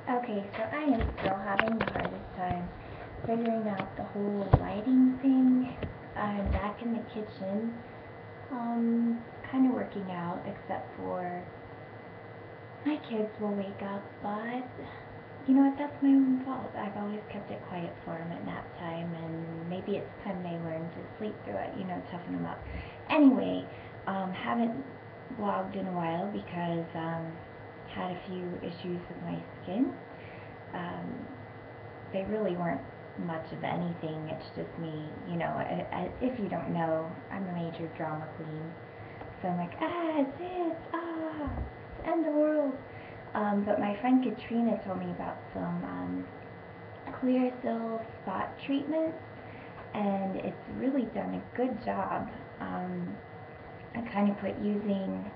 Okay, so I am still having the hardest time figuring out the whole lighting thing. I'm back in the kitchen, kind of working out, except for my kids will wake up, but you know what, that's my own fault. I've always kept it quiet for them at nap time, and maybe it's time they learn to sleep through it, toughen them up. Anyway, haven't vlogged in a while because, had a few issues with my skin. Um, they really weren't much of anything. It's just me, if you don't know, I'm a major drama queen. So I'm like, it's this, it's the end of the world. But my friend Katrina told me about some Clearasil spot treatments, and it's really done a good job. I kind of quit using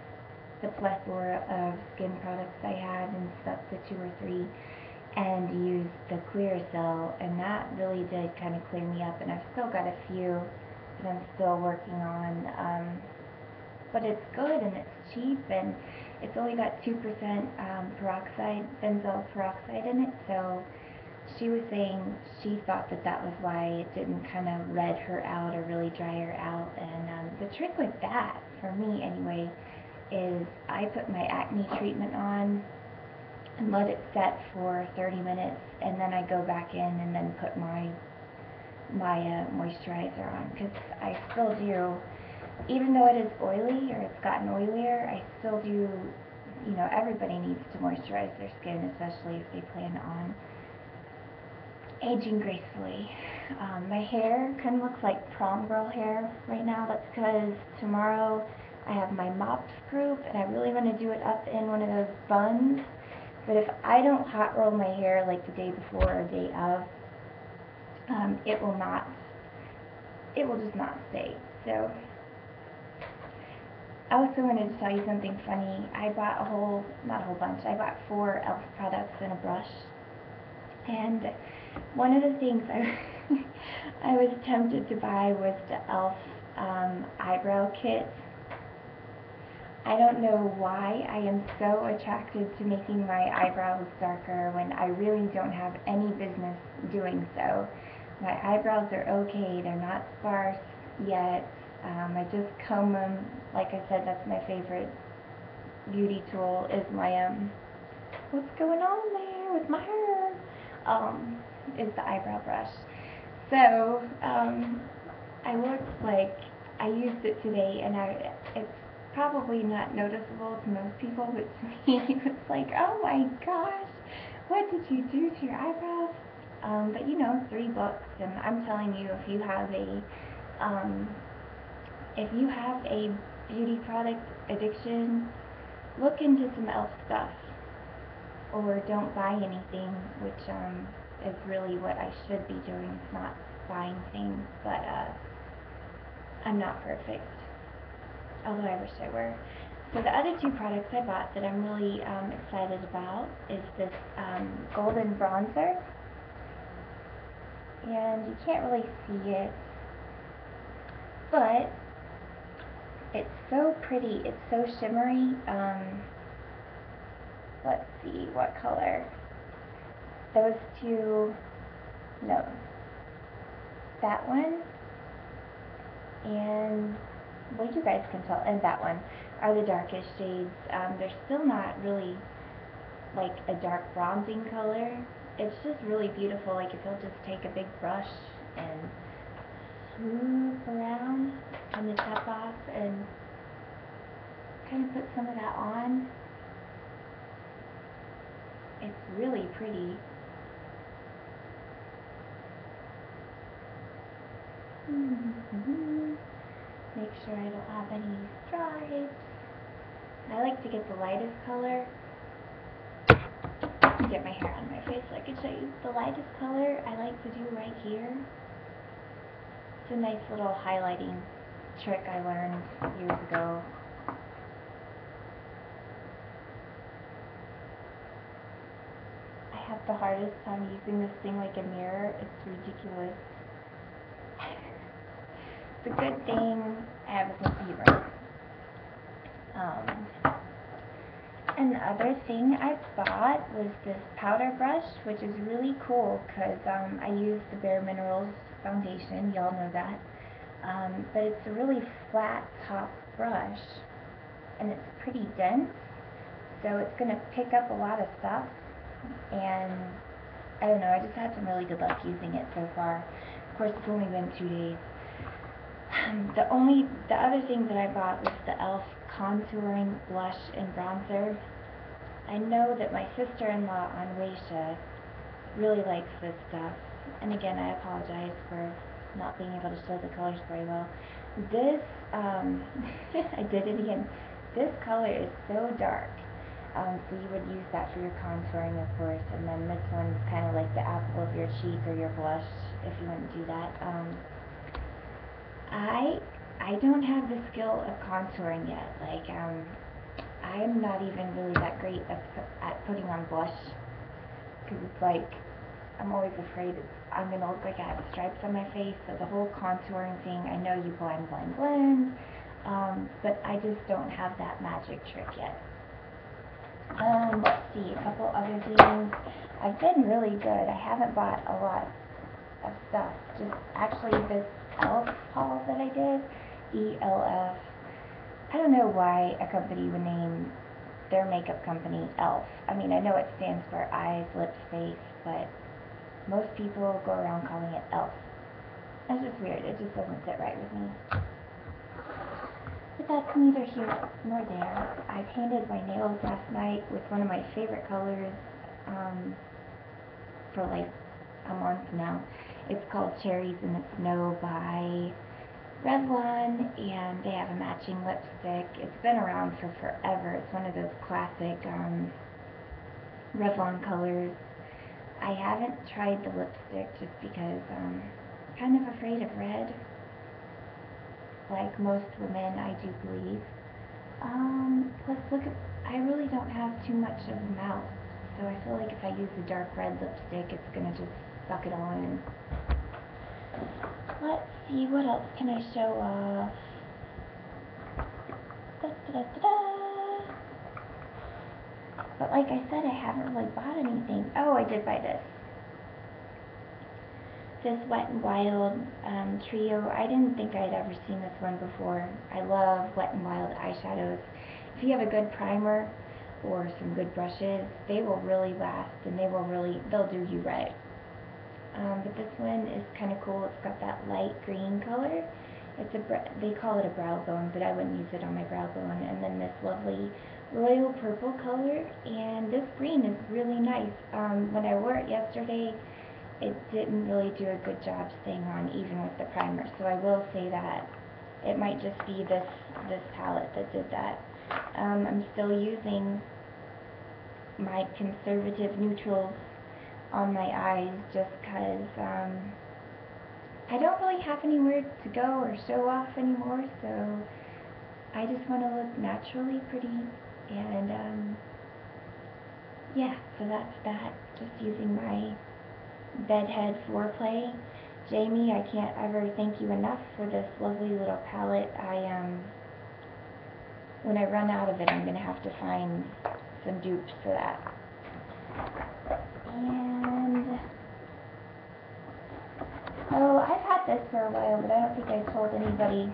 the plethora of skin products I had and stuck to 2 or 3 and used the Clearasil, and that really did kind of clear me up. And I've still got a few that I'm still working on, but it's good and it's cheap, and it's only got 2% benzoyl peroxide in it. So she was saying she thought that was why it didn't kind of red her out or really dry her out. And the trick with that, for me anyway, is I put my acne treatment on and let it set for 30 minutes, and then I go back in and then put my moisturizer on, because I still do, even though it is oily or it's gotten oilier, I still do, everybody needs to moisturize their skin, especially if they plan on aging gracefully. My hair kind of looks like prom girl hair right now. That's because tomorrow I have my mops group, and I really want to do it up in one of those buns. But if I don't hot roll my hair like the day before or day of, it will just not stay. So I also wanted to tell you something funny. I bought not a whole bunch, I bought 4 E.L.F products and a brush. And one of the things I was tempted to buy was the E.L.F eyebrow kit. I don't know why I am so attracted to making my eyebrows darker when I really don't have any business doing so. My eyebrows are okay, they're not sparse yet. I just comb them. Like I said, that's my favorite beauty tool, is my, what's going on there with my hair? Is the eyebrow brush. So, I look like I used it today, and it's probably not noticeable to most people, but to me, it's like, oh my gosh, what did you do to your eyebrows? But $3, and I'm telling you, if you have a beauty product addiction, look into some E.L.F stuff, or don't buy anything, which is really what I should be doing, is not buying things. But I'm not perfect, although I wish I were. So the other 2 products I bought that I'm really excited about is this golden bronzer, and you can't really see it, but it's so pretty, it's so shimmery. Let's see, what color? Those 2, no, that one, and, well, you guys can tell, and that one are the darkest shades. They're still not really like a dark bronzing color. It's just really beautiful. Like, if you'll just take a big brush and swoop around on the top off and kind of put some of that on, it's really pretty. Make sure I don't have any stripes. I like to get the lightest color. Get my hair on my face so I can show you. The lightest color I like to do right here. It's a nice little highlighting trick I learned years ago. I have the hardest time using this thing like a mirror. It's ridiculous. It's a good thing I have a sense of humor. And the other thing I bought was this powder brush, which is really cool because I use the Bare Minerals foundation, y'all know that. But it's a really flat top brush, and it's pretty dense, so it's going to pick up a lot of stuff, and I don't know, I just had some really good luck using it so far. Of course, it's only been 2 days. The other thing that I bought was the E.L.F contouring blush and bronzer. I know that my sister-in-law Anwaisha really likes this stuff, and again, I apologize for not being able to show the colors very well. This, I did it again. This color is so dark, so you would use that for your contouring, of course, and then this one's kind of like the apple of your cheek or your blush, if you want to do that. I don't have the skill of contouring yet. Like, I'm not even really that great at putting on blush, because it's like, I'm always afraid I'm going to look like I have stripes on my face. So the whole contouring thing, I know you blend, but I just don't have that magic trick yet. Let's see, a couple other things. I've been really good. I haven't bought a lot of stuff. Just actually this E.L.F haul that I did, E.L.F. I don't know why a company would name their makeup company E.L.F. I mean, I know it stands for eyes, lips, face, but most people go around calling it E.L.F. It's just weird. It just doesn't sit right with me. But that's neither here nor there. I painted my nails last night with one of my favorite colors for like a month now. It's called Cherries in the Snow by Revlon, and they have a matching lipstick. It's been around for forever. It's one of those classic Revlon colors. I haven't tried the lipstick just because I'm kind of afraid of red. Like most women, I do believe. Let's look at, I really don't have too much of a mouth, so I feel like if I use a dark red lipstick, it's gonna just suck it all in. Let's see, what else can I show off? But like I said, I haven't really bought anything. Oh, I did buy this. This Wet n Wild trio. I didn't think I'd ever seen this one before. I love Wet n Wild eyeshadows. If you have a good primer or some good brushes, they will really last, and they'll do you right. But this one is kind of cool. It's got that light green color. They call it a brow bone, but I wouldn't use it on my brow bone. And then this lovely royal purple color, and this green is really nice. When I wore it yesterday, it didn't really do a good job staying on even with the primer, so I will say that. It might just be this palette that did that. I'm still using my conservative neutrals on my eyes just because I don't really have anywhere to go or show off anymore, so I just want to look naturally pretty, and yeah, so that's that. Just using my bedhead foreplay. Jamie, I can't ever thank you enough for this lovely little palette. When I run out of it, I'm going to have to find some dupes for that. And oh, I've had this for a while, but I don't think I told anybody.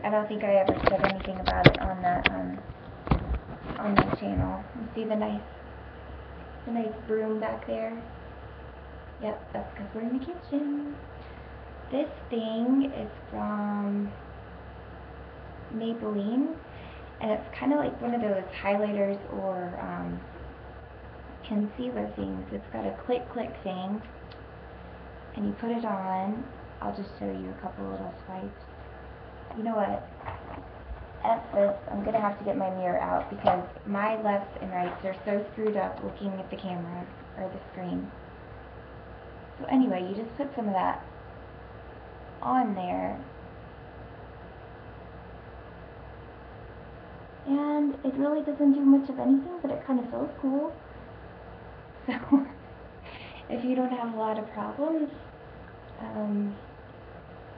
I don't think I ever said anything about it on the channel. You see the nice broom back there? Yep, that's because we're in the kitchen. This thing is from Maybelline, and it's kind of like one of those highlighters or concealer things. It's got a click thing, and you put it on. I'll just show you a couple little swipes. You know what? F this. I'm going to have to get my mirror out because my lefts and rights are so screwed up looking at the camera or the screen. So anyway, you just put some of that on there, and it really doesn't do much of anything, but it kind of feels cool. So if you don't have a lot of problems,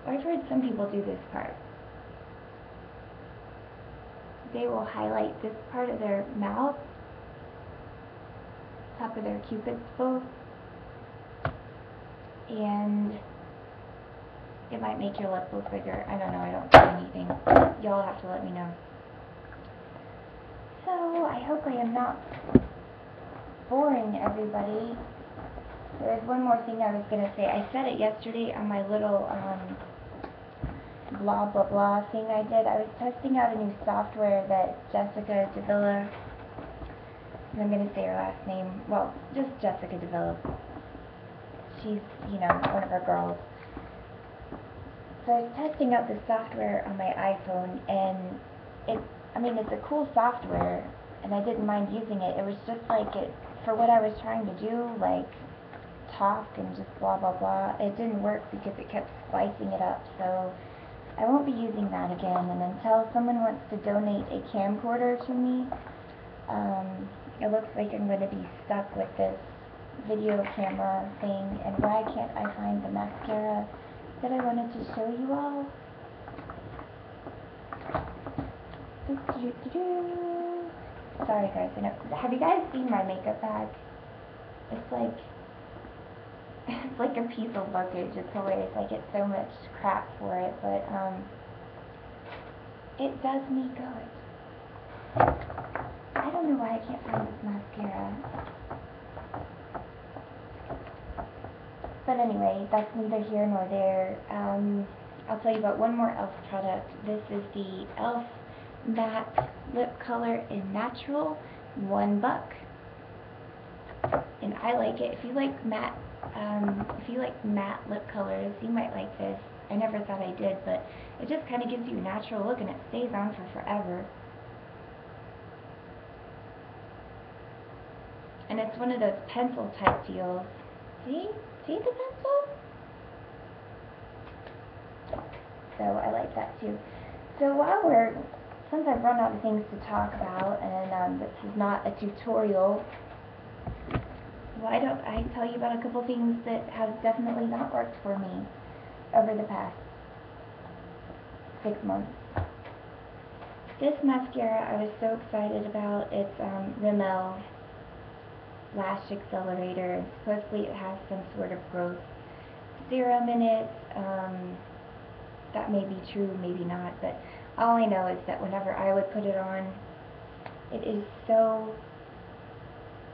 I've heard some people do this part. They will highlight this part of their mouth top of their cupid's bow, and it might make your lip look bigger. I don't know, I don't see anything. Y'all have to let me know. So, I hope I am not boring everybody. There's one more thing I was going to say. I said it yesterday on my little blah blah blah thing I did. I was testing out a new software that Jessica Davila, and I'm going to say her last name, well, just Jessica Davila. She's, you know, one of our girls. So I was testing out this software on my iPhone, and it's a cool software, and I didn't mind using it. It was just like for what I was trying to do, like talk and just blah blah blah. It didn't work because it kept splicing it up. So I won't be using that again. And until someone wants to donate a camcorder to me, it looks like I'm going to be stuck with this video camera thing. And why can't I find the mascara that I wanted to show you all? Sorry guys, have you guys seen my makeup bag? It's like a piece of luggage. It's hilarious. I get so much crap for it, but it does me good. I don't know why I can't find this mascara. But anyway, that's neither here nor there. I'll tell you about one more E.L.F. product. This is the E.L.F. matte lip color in natural, $1. And I like it. If you like matte lip colors, you might like this. I never thought I did, but it just kind of gives you a natural look, and it stays on for forever. And it's one of those pencil type deals. See the pencil? So I like that too. So since I've run out of things to talk about, and this is not a tutorial, why don't I tell you about a couple things that have definitely not worked for me over the past 6 months. This mascara I was so excited about. It's Rimmel Lash Accelerator. Supposedly it has some sort of growth serum in it. That may be true, maybe not, but all I know is that whenever I would put it on, it is so,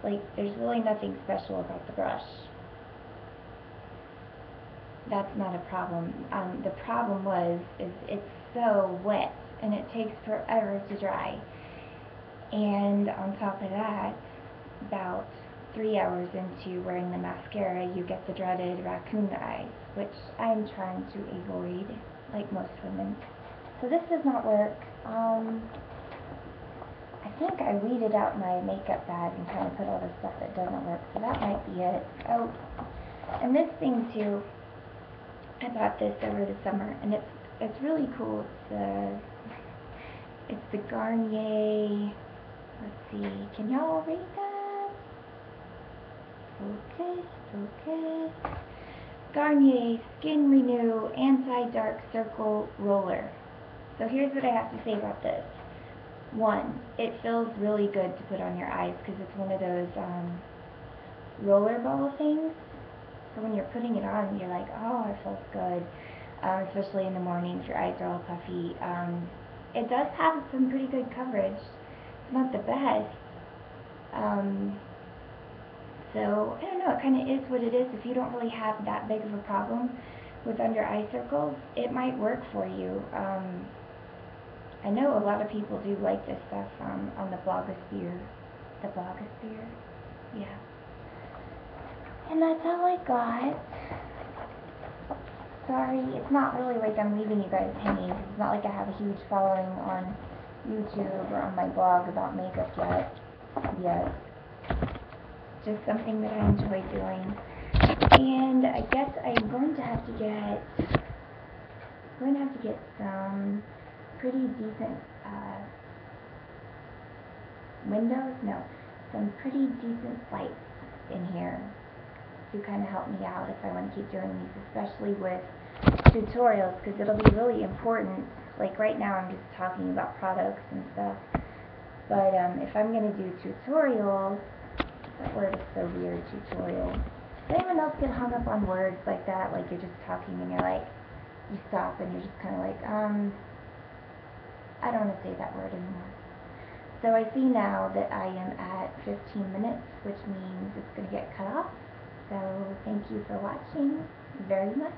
there's really nothing special about the brush. That's not a problem. The problem is it's so wet, and it takes forever to dry. And on top of that, about 3 hours into wearing the mascara, you get the dreaded raccoon eyes, which I'm trying to avoid, like most women. So this does not work. I think I weeded out my makeup bag and kind of put all the stuff that doesn't work, so that might be it. Oh, and this thing too, I bought this over the summer, and it's really cool. It's the Garnier, let's see, can y'all read that? Focus. Garnier Skin Renew Anti-Dark Circle Roller. So here's what I have to say about this. 1, it feels really good to put on your eyes because it's one of those roller ball things. So when you're putting it on, you're like, oh, it feels good. Especially in the morning if your eyes are all puffy. It does have some pretty good coverage. It's not the best. So, I don't know, it kind of is what it is. If you don't really have that big of a problem with under eye circles, it might work for you. I know a lot of people do like this stuff on the blogosphere. The blogosphere? Yeah. And that's all I got. Sorry, it's not really like I'm leaving you guys hanging. It's not like I have a huge following on YouTube or on my blog about makeup yet. Just something that I enjoy doing. And I guess I'm going to have to get some pretty decent windows. No, some pretty decent lights in here to kind of help me out if I want to keep doing these, especially with tutorials, because it'll be really important. Like right now I'm just talking about products and stuff, but if I'm going to do tutorials, that word is so weird tutorial. Does anyone else get hung up on words like that? Like you're just talking and you're like, you stop and you're just kind of like, I don't want to say that word anymore. So I see now that I am at 15 minutes, which means it's going to get cut off. So thank you for watching very much.